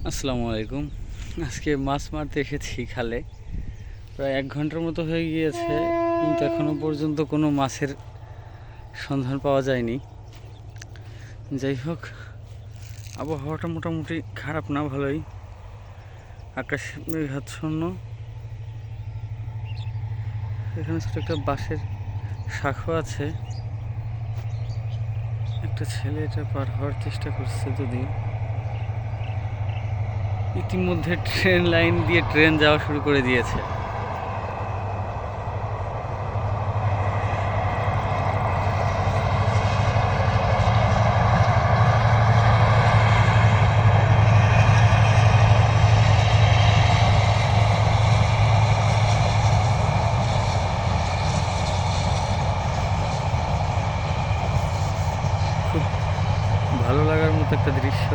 আসসালামু আলাইকুম। আজকে মাছ মারতে এসেছি খালে। প্রায় 1 ঘন্টার মতো হয়ে গিয়েছে, কিন্তু এখনো পর্যন্ত কোনো মাছের সন্ধান পাওয়া যায়নি। যাই হোক, আবহাওয়াটা মোটামুটি খারাপ না, ভালোই। আকাশ মেঘাচ্ছন্ন। এখানে ছোট একটা বাঁশের শাখা আছে। একটা ছেলে এটা পার হওয়ার চেষ্টা করছে, যদিও ইতিমধ্যে ট্রেন লাইন দিয়ে ট্রেন যাওয়া শুরু করে দিয়েছে। খুব ভালো লাগার মতো একটা দৃশ্য।